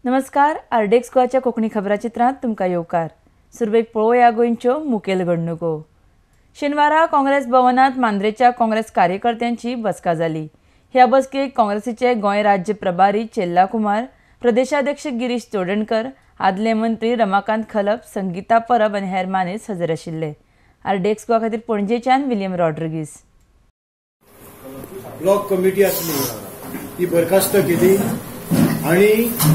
नमस्कार. आरडेक्स गोवाच्या कोंकणी खबराचित्रांत तुमकां येवकार. सुरवेक पळोवया गोंयच्यो मुखेल घडणुको. शेनवारा काँग्रेस भवनांत मांद्रेच्या काँग्रेस कार्यकर्त्यांची बसका जाली. ह्या बसकेक काँग्रेसीचे गोंय राज्य प्रभारी चेल्ला कुमार, प्रदेशाध्यक्ष गिरीश चोडणकर, आदले मंत्री रमाकांत खलप, संगीता परब आनी हेर मानेस्त हजर आशिल्ले. आरडेक्स गोवा खातीर पणजेच्यान विलियम रॉड्रिगीस. ब्लॉक कमिटी आसली ती बरखास्त केली आणि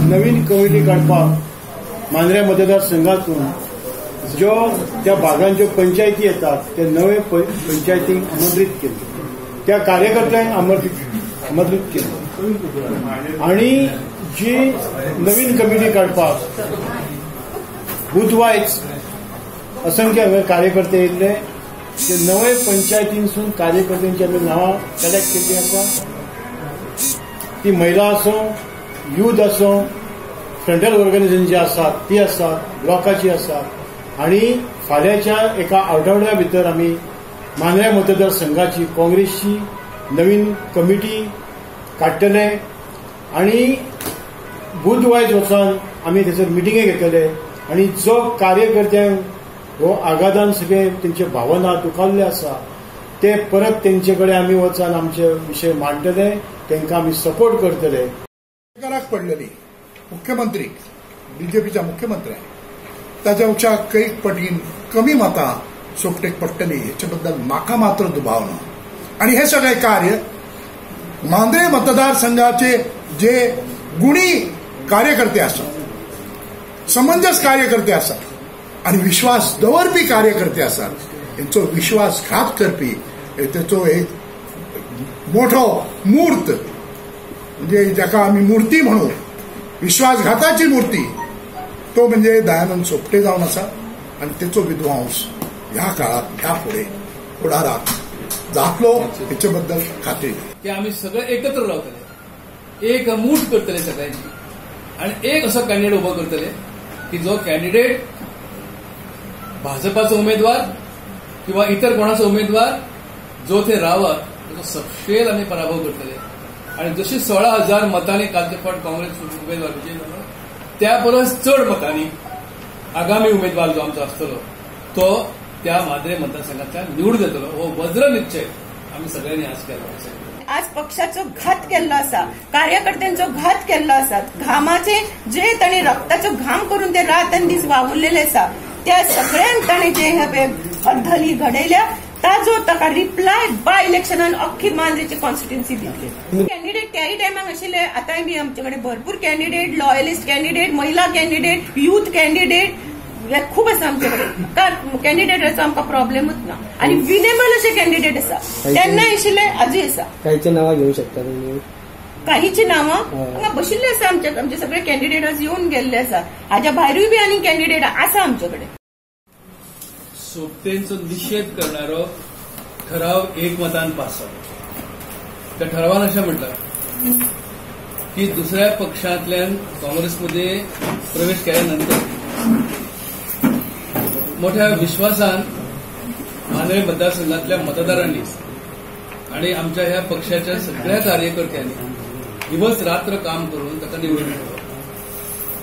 नवीन कमिटी काडपाक मांद्रे मतदारसंघातून ज्यो त्या भागांच्यो पंचायती येतात ते नवे पंचायतींक आमंत्रीत केले, त्या कार्यकर्त्यांक आमंत्रीत केले आणि जी नवीन कमिटी काडपाक बुधवायच असंख्य कार्यकर्ते येयले. ते नवे पंचायतींसून कार्यकर्त्यांची आमी नांवां कलेक्ट केल्ली आसा. ती महिला आसूं, यूथ आसूं, फ्रंटल ऑर्गनायझेशन जी आसात ती आसात, ब्लॉकाची आसात आणि फाल्यांच्या एका आठवड्या भितर आमी मांद्रे मतदारसंघाची काँग्रेसची नवीन कमिटी काडटले आणि बुधवायच वचून आमी थंयसर मिटिंगे घेतले आणि जो कार्यकर्त्यांक हो आघातान सगळे तेंचे भावना दुखावल्ले आसा ते परत तेंचे कडेन आमी वचून आमचे विशय मांडटले, तांकां आमी सपोर्ट करतले. पडलेली मुख्यमंत्री बीजेपीच्या मुख्यमंत्र्याक ताच्या कैक पटीन कमी मतां सोपटेक पडटली हेच्याबद्दल म्हाका मात्र दुबाव ना. आणि हे सगळे कार्य मांद्रे मतदारसंघाचे जे गुणी कार्यकर्ते आसात, समंजस कार्यकर्ते आसात आणि विश्वास दवरपी कार्यकर्ते आसात, हेंचो विश्वासघात करपी तेचो एक मोठो मूर्त म्हणजे जाका आमी मूर्ती म्हणू, विश्वासघाताची मूर्ती, तो म्हणजे दयानंद सोपटे जावन आसा आणि तेचो विध्वंस ह्या काळात ह्या फुडाराक जातलो हेचे बद्दल खात्री की आम्ही सगळे एकत्र रावतले, एक मूठ करतले सगळ्यांची आणि एक असो कॅन्डिडेट उभो करतले की जो कॅन्डिडेट भाजपाचो उमेदवार किंवा इतर कोणाचो उमेदवार जो ते रावत ताचो सपशेल आमी पराभव करतले. आणि जशी 16,000 मतांनी कालचे फावट काँग्रेस उमेदवार विजयी जालो त्या परस चड मतांनी आगामी उमेदवार जो आमचो आसतलो तो त्या मांद्रे मतदारसंघातल्यान निवड जातलो. हो वज्र निश्चय आमी सगळ्यांनी आज केला. आज पक्षाचो घात केल्लो आसा, कार्यकर्त्यांचो घात केल्लो आसा, घामाचे जे तांणी रक्ताचो घाम करून ते रात आनी दीस वावुरलेले आसा त्या सगळ्यांक तांणी जे अद्धली घडयल्या ताजो ताका रिप्लाय बाय इलेक्शनान अख्खी मांद्रेची कॉन्स्टिट्युएन्सी दितली. कॅन्डिडेट त्याही टायमाक आशिल्ले, आतांय बी आमचे कडेन भरपूर कॅन्डिडेट, लॉयलिस्ट कॅन्डिडेट, महिला कॅन्डिडेट, यूथ कॅन्डिडेट खूप आसा आमचे कडेन. कॅन्डिडेटाचो आमकां प्रॉब्लेमूच ना आणि विनेबल असे कॅन्डिडेट आसा, तेन्नाय आशिल्ले आजूय आसा. कांयची नांवां घेवंक शकता तुमी? काहीची नांवां हांगा बशिल्ले आसा, आमचे सगळे कॅन्डिडेट आज येवन गेल्ले आसा. हाच्या भायरूय बी आनी कॅन्डिडेट आसा आमचे कडेन. सोपतेंचो निषेध करणारो ठराव एकमतान पास जालो. त्या ठरावान अशें म्हटलं की दुसऱ्या पक्षांतल्यान काँग्रेसमध्ये प्रवेश केल्यानंतर मोठ्या विश्वासान मांद्रे मतदारसंघातल्या मतदारांनी आणि आमच्या ह्या पक्षाच्या सगळ्या कार्यकर्त्यांनी दिवस रात्र काम करून ताका निवडून दिलो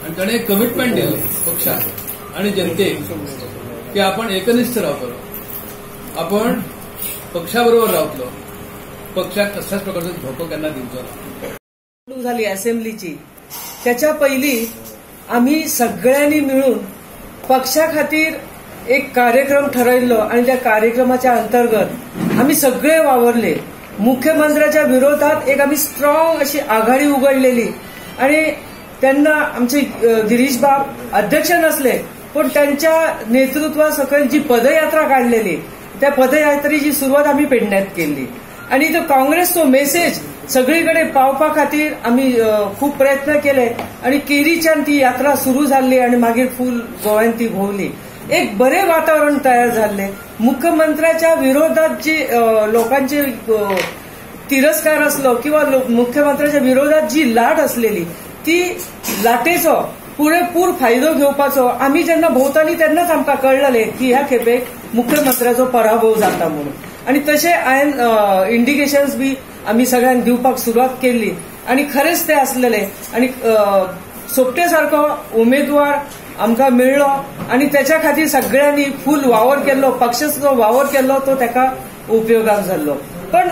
आणि ताणें एक कमिटमेंट दिले पक्षाक आणि जनतेक की आपण एकनिष्ठ रावतलो, आपण पक्षाबरोबर रावतलो, पक्षाक कसल्याच प्रकारचो धोको केन्ना दिवचो ना. झाली असेंब्लीची त्याच्या पहिली आम्ही सगळ्यांनी मिळून पक्षा खातीर एक कार्यक्रम ठरवलो आणि त्या कार्यक्रमाच्या अंतर्गत आम्ही सगळे वावरले. मुख्यमंत्र्याच्या विरोधात एक आम्ही स्ट्रॉंग अशी आघाडी उघडलेली आणि त्यांना आमचे गिरीश बाब अध्यक्ष नसले पण त्यांच्या नेतृत्वासकट जी पदयात्रा काढलेली त्या पदयात्रेची सुरुवात आम्ही पेडण्यात केली आणि तो काँग्रेसचो मेसेज सगळीकडे पावपा खातीर आम्ही खूप प्रयत्न केले आणि केरीच्यान ती यात्रा सुरू झाली आणि मागीर फुल गोव्यान ती भोवली. एक बरे वातावरण तयार झाले. मुख्यमंत्र्याच्या विरोधात जी लोकांचे तिरस्कार असलो किंवा मुख्यमंत्र्याच्या विरोधात जी लाट असलेली ती लाटेचो पुरेपूर फायदो घेवपाचो आम्ही जेन्ना भोवताली तेन्नाच आमकां कळलेले की ह्या खेपेक मुख्यमंत्र्याचो पराभव जाता म्हणून. आणि तशें हांवें इंडिकेशन्स बी आम्ही सगळ्यांक दिवपाक सुरवात केली आणि खरेच ते असलेले आणि सोपटे सारको उमेदवार आमकां मेळ्ळो आणि त्याच्या खातीर सगळ्यांनी फूल वावर केल्लो, पक्षाचो वावर केल्लो, तो ताका उपयोगाक जाल्लो. पण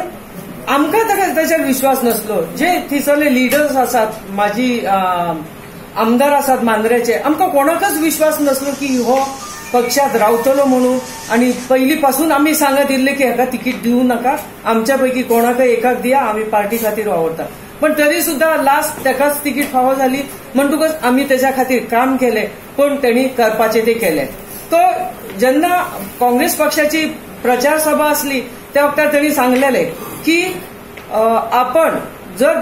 आमकां ताचेर विश्वास नासलो. जे थंयसरले लिडर्स आसात, माजी आमदार आसात मांद्रेचे, आमकां कोणाकच विश्वास नासलो की हो पक्षात रावतलो म्हणून. आणि पहिली पासून आम्ही सांगत येयल्ले की हेका तिकीट दिवू नका, आमच्या पैकी कोणाकय एकाक दिया, आम्ही पार्टी खातीर वावरता. पण तरी सुद्धा लास्ट ताकाच तिकीट फावो झाली म्हणटकच आम्ही त्याच्या खातीर काम केले. पण त्यांनी करपाचे ते केले. तो जेन्ना काँग्रेस पक्षाची प्रचार सभा असली त्या वक्तार त्यांनी सांगलेले की आपण जर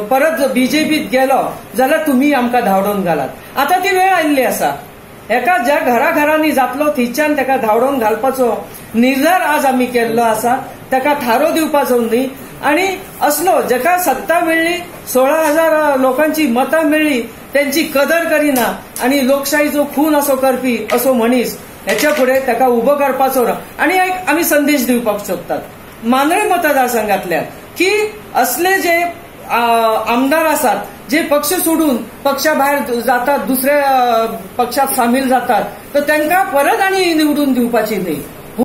परत बीजेपीत गेलो जाल्यार तुम्ही आमकां धांवडोवन घालात. आता ती वेळ आयिल्ली आसा. एका ज्या घराघरांनी जातलो थंयच्यान ताका धांवडोवन घालपाचो निर्धार आज आम्ही केल्लो आसा. ताका थारो दिवपाचो न्ही. आणि असलो जाका सत्ता मेळ्ळी, 16,000 लोकांची मतां मेळ्ळी, त्यांची कदर करिना आणि लोकशाहीचो खून असो करपी असो मनीस ह्याच्या फुडें ताका उबो करपाचो ना. आणि एक आमी संदेश दिवपाक सोदतात मांद्रे मतदारसंघातल्यान की असले जे आमदार आसात जे पक्ष सोडून पक्षा भायर जातात, दुसऱ्या पक्षात सामील जातात, तर तांकां परत आनी निवडून दिवपाची न्ही.